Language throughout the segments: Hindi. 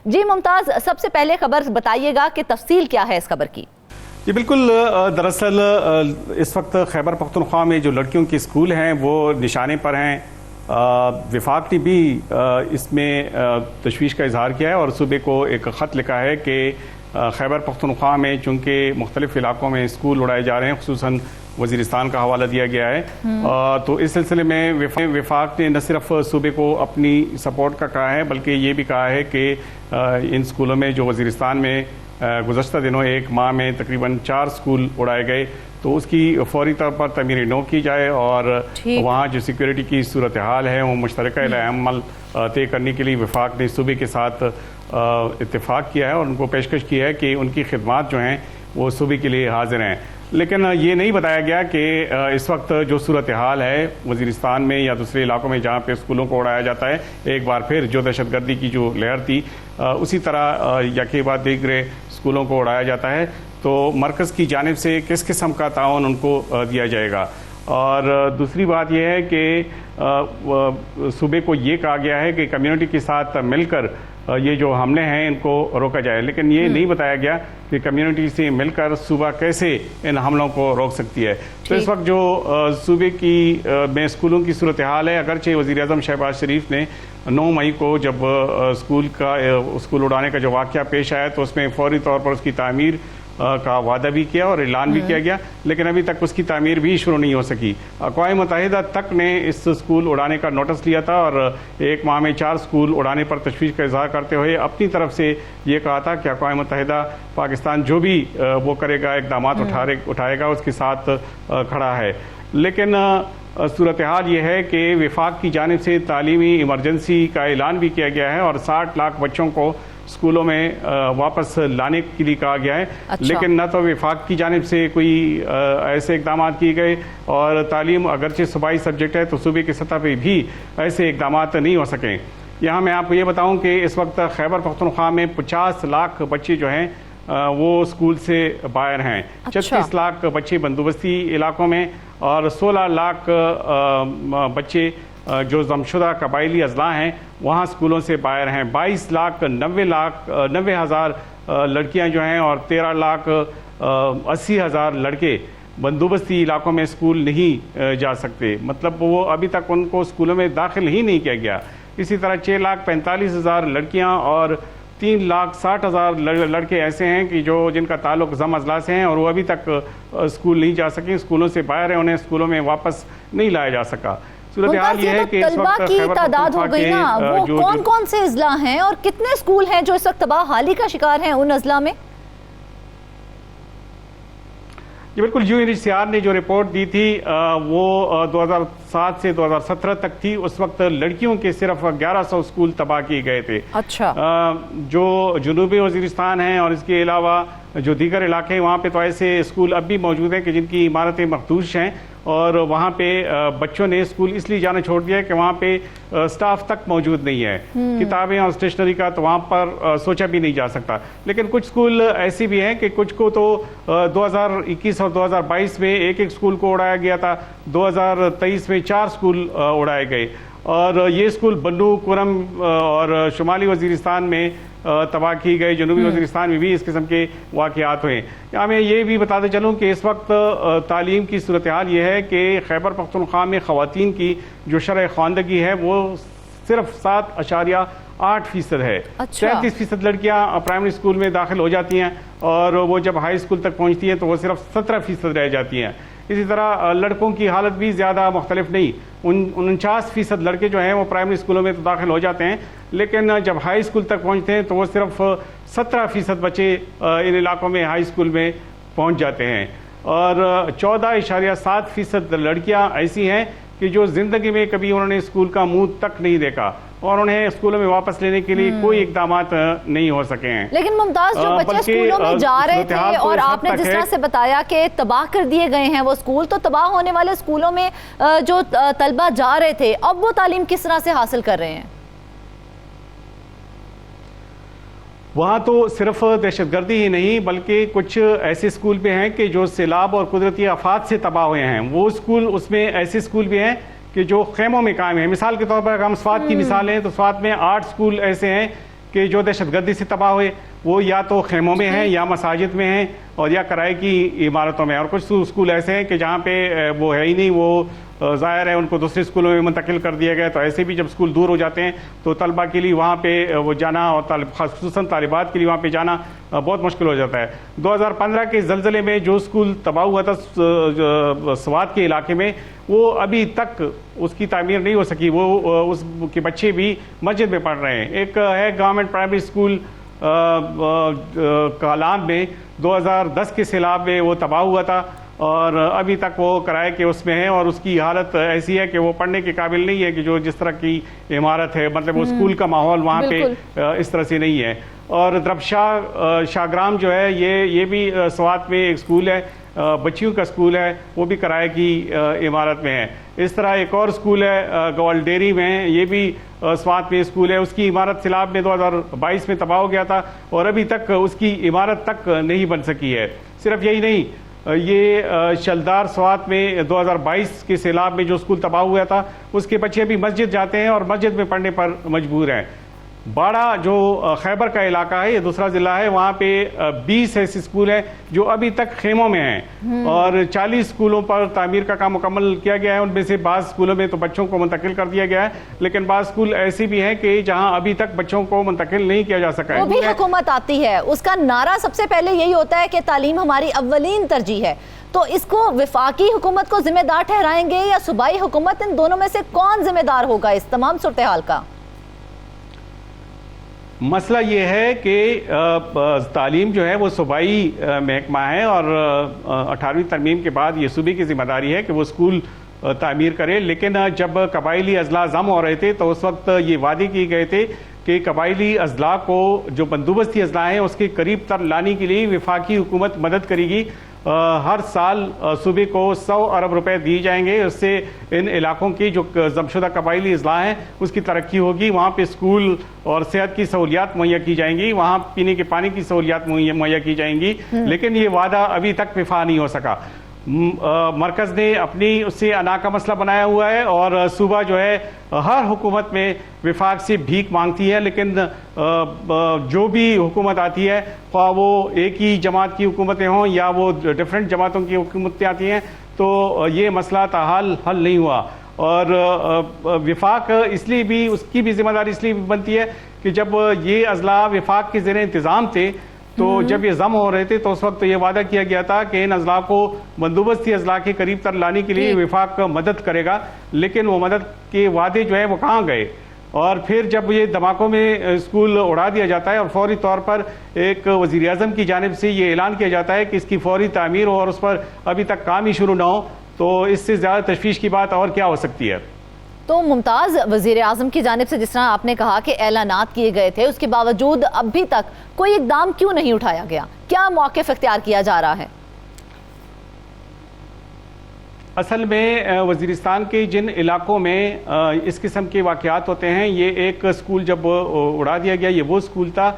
जी मुमताज, सबसे पहले खबर बताइएगा कि तफसील क्या है इस खबर की। जी बिल्कुल, दरअसल इस वक्त खैबर पख्तूनख्वा में जो लड़कियों के स्कूल हैं वो निशाने पर हैं। विफाक ने भी इसमें तशवीश का इजहार किया है और सूबे को एक ख़त लिखा है कि खैबर पख्तूनख्वा में चूँकि मुख्तलिफ इलाकों में स्कूल उड़ाए जा रहे हैं, खुसूसन वज़ीरिस्तान का हवाला दिया गया है। तो इस सिलसिले में विफाक ने न सिर्फ सूबे को अपनी सपोर्ट का कहा है बल्कि ये भी कहा है कि इन स्कूलों में जो वज़ीरिस्तान में गुज़श्ता दिनों एक माह में तकरीबन 4 स्कूल उड़ाए गए तो उसकी फौरी तौर पर तमीर नौ की जाए और वहाँ जो सिक्योरिटी की सूरत हाल है वो मुश्तरका अमल तय करने के लिए विफाक ने सूबे के साथ इत्तेफाक किया है और उनको पेशकश की है कि उनकी खिदमात जो हैं वो सूबे के लिए हाजिर हैं। लेकिन ये नहीं बताया गया कि इस वक्त जो सूरत हाल है वज़ीरिस्तान में या दूसरे इलाकों में जहाँ पे स्कूलों को उड़ाया जाता है, एक बार फिर जो दहशतगर्दी की जो लहर थी उसी तरह यके बाद दीगरे स्कूलों को उड़ाया जाता है, तो मरकज़ की जानिब से किस किस्म का ताउन उनको दिया जाएगा। और दूसरी बात यह है कि सूबे को ये कहा गया है कि कम्युनिटी के साथ मिलकर ये जो हमले हैं इनको रोका जाए, लेकिन ये नहीं बताया गया कि कम्युनिटी से मिलकर सूबा कैसे इन हमलों को रोक सकती है। तो इस वक्त जो सूबे की में स्कूलों की सूरत हाल है, अगरचे वज़ीर-ए-आज़म शहबाज शरीफ ने 9 मई को जब स्कूल उड़ाने का जो वाक़या पेश आया तो उसमें फौरी तौर पर उसकी तामीर का वादा भी किया और ऐलान भी किया गया, लेकिन अभी तक उसकी तामीर भी शुरू नहीं हो सकी। अक़वाम मुत्तहिदा तक ने इस स्कूल उड़ाने का नोटिस लिया था और एक माह में 4 स्कूल उड़ाने पर तशवीश का इजहार करते हुए अपनी तरफ से ये कहा था कि अक़वाम मुत्तहिदा पाकिस्तान जो भी वो करेगा, इक़दाम उठाएगा, उसके साथ खड़ा है। लेकिन सूरत हाल ये है कि विफाक की जानिब से तालीमी इमरजेंसी का ऐलान भी किया गया है और 60 लाख बच्चों को स्कूलों में वापस लाने के लिए कहा गया है। लेकिन न तो विफाक की जानिब से कोई ऐसे इक़दाम किए गए और तालीम अगरचे सूबाई सब्जेक्ट है तो सूबे की सतह पर भी ऐसे इक़दाम नहीं हो सकें। यहाँ मैं आपको ये बताऊँ कि इस वक्त खैबर पख्तूनख्वा में 50 लाख बच्चे जो हैं वो स्कूल से बाहर हैं। 36 लाख बच्चे बंदोबस्ती इलाकों में और 16 लाख बच्चे जो जमशुदा कबायली अजला हैं वहाँ स्कूलों से बाहर हैं। 22 लाख 90 हज़ार लड़कियाँ जो हैं और 13 लाख 80 हज़ार लड़के बंदोबस्ती इलाकों में स्कूल नहीं जा सकते, मतलब वो अभी तक उनको स्कूलों में दाखिल ही नहीं किया गया। इसी तरह 6 लाख 45 हज़ार लड़कियाँ और 3 लाख 60 हज़ार लड़के ऐसे हैं कि जिनका ताल्लुक जम अजला से हैं और वो अभी तक स्कूल नहीं जा सके, स्कूलों से बाहर हैं, उन्हें स्कूलों में वापस नहीं लाया जा सका। सूरत हाल ये है कि इस वक्त की तादाद हो गई ना, वो कौन कौन से अजला हैं और कितने स्कूल हैं जो इस वक्त तबाहाली का शिकार हैं उन अजला में? जी बिल्कुल, यूएनएचसीआर ने जो रिपोर्ट दी थी वो 2007 से 2017 तक थी। उस वक्त लड़कियों के सिर्फ 1100 स्कूल तबाह किए गए थे। अच्छा। जो जनूबी वज़ीरिस्तान है और इसके अलावा जो दीगर इलाके हैं वहाँ पे तो ऐसे स्कूल अब भी मौजूद हैं कि जिनकी इमारतें मखदूश हैं और वहाँ पे बच्चों ने स्कूल इसलिए जाना छोड़ दिया है कि वहाँ पे स्टाफ तक मौजूद नहीं है, किताबें और स्टेशनरी का तो वहाँ पर सोचा भी नहीं जा सकता। लेकिन कुछ स्कूल ऐसी भी हैं कि कुछ को तो 2021 और 2022 में एक स्कूल को उड़ाया गया था, 2023 में 4 स्कूल उड़ाए गए और ये स्कूल बन्नू, कुरम और शुमाली वज़ीरिस्तान में तबाह की गई। जनूबी वज़ीरिस्तान में भी इस किस्म के वाक़यात हुए। यहाँ मैं ये भी बताते चलूँ कि इस वक्त तालीम की सूरत हाल ये है कि खैबर पख्तूनख्वा में ख़वातीन की जो शरह ख़वानदगी है वो सिर्फ 7.8% है। 33% लड़कियाँ प्राइमरी स्कूल में दाखिल हो जाती हैं और वो जब हाई स्कूल तक पहुँचती हैं तो वो सिर्फ 17% रह जाती हैं। इसी तरह लड़कों की हालत भी ज़्यादा मुख्तलिफ नहीं, 49% लड़के जो हैं वो प्राइमरी स्कूलों में तो दाखिल हो जाते हैं, लेकिन जब हाई स्कूल तक पहुंचते हैं तो वो सिर्फ 17% बच्चे इन इलाकों में हाई स्कूल में पहुंच जाते हैं और 14.7% लड़कियां ऐसी हैं कि जो ज़िंदगी में कभी उन्होंने स्कूल का मुंह तक नहीं देखा और उन्हें स्कूलों में वापस लेने के लिए कोई इकदाम नहीं हो सके हैं। लेकिन मुमताज, जो बच्चे स्कूलों में जा रहे थे और आपने जिस तरह से बताया कि तबाह कर दिए गए हैं वो स्कूल, तो तबाह होने वाले स्कूलों में जो तलबा जा रहे थे अब वो तालीम किस तरह से हासिल कर रहे हैं? वहाँ तो सिर्फ दहशतगर्दी ही नहीं बल्कि कुछ ऐसे स्कूल भी हैं कि जो सैलाब और कुदरती आफात से तबाह हुए हैं। वो स्कूल, उसमें ऐसे स्कूल भी हैं कि जो खेमों में कायम है। मिसाल के तौर पर हम स्वात की मिसाल लें तो स्वात में 8 स्कूल ऐसे हैं कि जो दहशतगर्दी से तबाह हुए वो या तो खेमों में हैं या मसाजिद में हैं और या किराए की इमारतों में, और कुछ स्कूल ऐसे हैं कि जहाँ पे वो है ही नहीं, वो ज़ाहिर है उनको दूसरे स्कूलों में मुंतकिल कर दिया गया। तो ऐसे भी जब स्कूल दूर हो जाते हैं तो तलबा के लिए वहाँ पे वो जाना और ख़ुसूसन तालिबात के लिए वहाँ पे जाना बहुत मुश्किल हो जाता है। 2015 के ज़लज़ले में जो स्कूल तबाह हुआ था स्वात के इलाके में, वो अभी तक उसकी तामीर नहीं हो सकी। वो उसके बच्चे भी मस्जिद में पढ़ रहे हैं। एक है गवर्नमेंट प्राइमरी स्कूल कालाम में 2010 के सैलाब में वो तबाह हुआ था और अभी तक वो किराए के उसमें है और उसकी हालत ऐसी है कि वो पढ़ने के काबिल नहीं है कि जो जिस तरह की इमारत है, मतलब वो स्कूल का माहौल वहाँ पे इस तरह से नहीं है। और द्रबशाह शाहग्राम जो है ये भी स्वात में एक स्कूल है, बच्चियों का स्कूल है, वो भी किराए की इमारत में है। इस तरह एक और स्कूल है ग्वालडेरी में, ये भी स्वात में स्कूल है, उसकी इमारत सैलाब में 2022 में तबाह हो गया था और अभी तक उसकी इमारत तक नहीं बन सकी है। सिर्फ यही नहीं, ये शलदार स्वात में 2022 के सैलाब में जो स्कूल तबाह हुआ था उसके बच्चे अभी मस्जिद जाते हैं और मस्जिद में पढ़ने पर मजबूर हैं। बाड़ा जो खैबर का इलाका है, ये दूसरा ज़िला है, वहाँ पे 20 ऐसे स्कूल हैं जो अभी तक खेमों में हैं और 40 स्कूलों पर तामीर का काम मुकम्मल किया गया है। उनमें से बाज़ स्कूलों में तो बच्चों को मुंतकिल कर दिया गया है, लेकिन बाज़ स्कूल ऐसे भी हैं कि जहाँ अभी तक बच्चों को मुंतकिल नहीं किया जा सका है। वो भी हुकूमत आती है, उसका नारा सबसे पहले यही होता है कि तालीम हमारी अव्वलीन तरजीह है। तो इसको वफाकी हुकूमत को जिम्मेदार ठहराएंगे या सूबाई हुकूमत? इन दोनों में से कौन जिम्मेदार होगा इस तमाम सूरत हाल का? मसला ये है कि तालीम जो है वो सूबाई महकमा है और 18वीं तरमीम के बाद ये सूबे की जिम्मेदारी है कि वो स्कूल तामीर करे। लेकिन जब कबायली अजला जम हो रहे थे तो उस वक्त ये वादे किए गए थे कि कबायली अजला को जो बंदोबस्ती अजला हैं उसके करीब तर लाने के लिए वफाकी हुकूमत मदद करेगी। हर साल सूबे को 100 अरब रुपए दिए जाएंगे, उससे इन इलाकों की जो जमशुदा कबायली अजला हैं उसकी तरक्की होगी, वहाँ पे स्कूल और सेहत की सहूलियात मुहैया की जाएंगी, वहाँ पीने के पानी की सहूलियात मुहैया की जाएंगी। लेकिन ये वादा अभी तक विफा नहीं हो सका। मरकज़ ने अपनी उससे अना का मसला बनाया हुआ है और सूबा जो है हर हुकूमत में विफाक से भीख मांगती है, लेकिन जो भी हुकूमत आती है, ख्वाह वो एक ही जमात की हुकूमतें हों या वो डिफरेंट जमातों की हुकूमतें आती हैं, तो ये मसला ताहाल हल नहीं हुआ। और विफाक इसलिए भी, उसकी भी जिम्मेदारी इसलिए बनती है कि जब ये अजला विफाक के ज़ेरे इंतज़ाम थे तो जब ये जम हो रहे थे तो उस वक्त ये वादा किया गया था कि इन अजला को बंदोबस्ती अजला के करीब तर लाने के लिए विफाक मदद करेगा, लेकिन वो मदद के वादे जो है वो कहाँ गए। और फिर जब ये धमाकों में स्कूल उड़ा दिया जाता है और फौरी तौर पर एक वज़ीर आज़म की जानिब से ये ऐलान किया जाता है कि इसकी फौरी तामीर हो और उस पर अभी तक काम ही शुरू ना हो, तो इससे ज़्यादा तशवीश की बात और क्या हो सकती है। तो मुमताज़, वज़ीर आज़म की जानिब से जिस तरह आपने कहा कि ऐलानात किए गए थे, उसके बावजूद अभी तक कोई इक़दाम क्यों नहीं उठाया गया? क्या मौक़िफ़ इख्तियार किया जा रहा है? असल में वज़ीरिस्तान के जिन इलाकों में इस किस्म के वाक़यात होते हैं, ये एक स्कूल जब उड़ा दिया गया, ये वो स्कूल था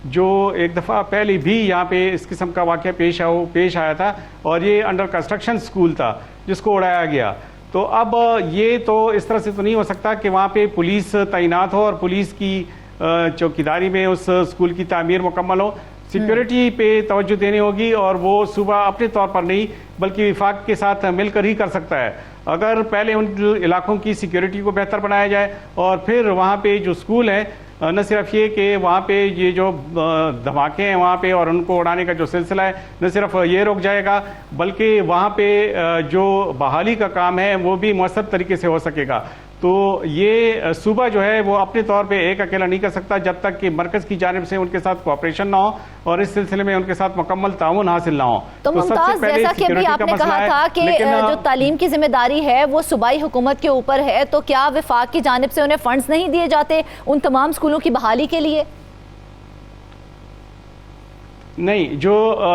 जो एक दफ़ा पहले भी यहाँ पे इस किस्म का वाक़या पेश आया था और ये अंडर कंस्ट्रक्शन स्कूल था जिसको उड़ाया गया। तो अब ये तो इस तरह से तो नहीं हो सकता कि वहाँ पे पुलिस तैनात हो और पुलिस की चौकीदारी में उस स्कूल की तामीर मुकम्मल हो। सिक्योरिटी पे तवज्जो देनी होगी और वो सूबा अपने तौर पर नहीं बल्कि विफाक के साथ मिलकर ही कर सकता है। अगर पहले उन इलाकों की सिक्योरिटी को बेहतर बनाया जाए और फिर वहाँ पे जो स्कूल है, न सिर्फ ये कि वहाँ पे ये जो धमाके हैं वहाँ पे और उनको उड़ाने का जो सिलसिला है न सिर्फ ये रुक जाएगा, बल्कि वहाँ पे जो बहाली का काम है वो भी मौसर तरीके से हो सकेगा। तो ये सूबा जो है वो अपने तौर पे एक अकेला नहीं कर सकता जब तक कि मरकज़ की जानिब से उनके साथ कोऑपरेशन ना हो और इस सिलसिले में उनके साथ मुकम्मल ताउन हासिल ना हो। तो मुमताज़, जैसा कि अभी आपने कहा था कि जो तालीम की जिम्मेदारी है वो सूबाई हुकूमत के ऊपर है, तो क्या वफाक की जानिब से उन्हें फंड्स नहीं दिए जाते उन तमाम स्कूलों की बहाली के लिए? नहीं, जो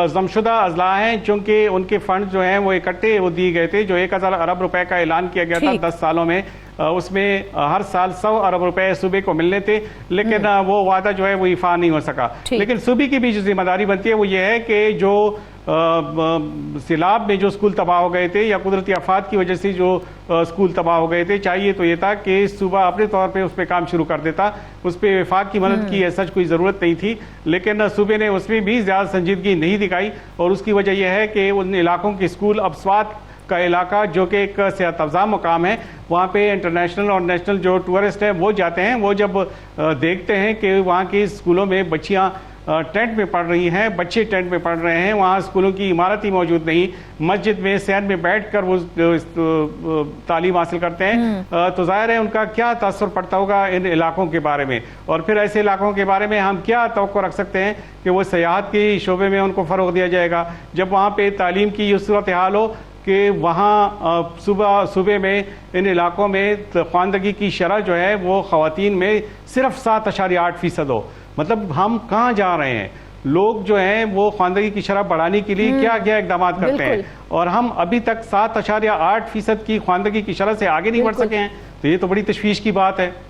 जमशुदा अजला हैं चूंकि उनके फंड जो हैं वो इकट्ठे वो दिए गए थे, जो 1000 अरब रुपए का ऐलान किया गया था 10 सालों में, उसमें हर साल 100 अरब रुपए सूबे को मिलने थे, लेकिन वो वादा जो है वो इफा नहीं हो सका। लेकिन सूबे की भी जो जिम्मेदारी बनती है वो ये है कि जो सैलाब में जो स्कूल तबाह हो गए थे या कुदरती आफात की वजह से जो स्कूल तबाह हो गए थे, चाहिए तो ये था कि सूबा अपने तौर पे उस पर काम शुरू कर देता, उस पर वफाक की मदद की ऐसा कोई ज़रूरत नहीं थी, लेकिन सूबे ने उसमें भी ज़्यादा संजीदगी नहीं दिखाई। और उसकी वजह यह है कि उन इलाकों के स्कूल, अब स्वात का इलाका जो कि एक सेहत अफ़ज़ा मुकाम है, वहाँ पे इंटरनेशनल और नेशनल जो टूरिस्ट हैं वो जाते हैं, वो जब देखते हैं कि वहाँ के स्कूलों में बच्चियाँ टेंट में पढ़ रही हैं, बच्चे टेंट में पढ़ रहे हैं, वहाँ स्कूलों की इमारत ही मौजूद नहीं, मस्जिद में सहन में बैठकर वो तालीम हासिल करते हैं, तो जाहिर है उनका क्या तासुर पड़ता होगा इन इलाकों के बारे में। और फिर ऐसे इलाकों के बारे में हम क्या तवक्को रख सकते हैं कि वो सयाहत के शोबे में उनको फ़रोग़ दिया जाएगा, जब वहाँ पर तालीम की ये सूरत हाल हो कि वहाँ सूबे में इन इलाकों में ख़वानदगी की शरह जो है वो ख़वातीन में सिर्फ 7.8% हो। मतलब हम कहाँ जा रहे हैं? लोग जो हैं वो ख़वानदगी की शरह बढ़ाने के लिए क्या क्या इक़दाम करते हैं, और हम अभी तक 7.8% की ख़वानदगी की शरह से आगे नहीं बढ़ सके हैं, तो ये तो बड़ी तशवीश की बात है।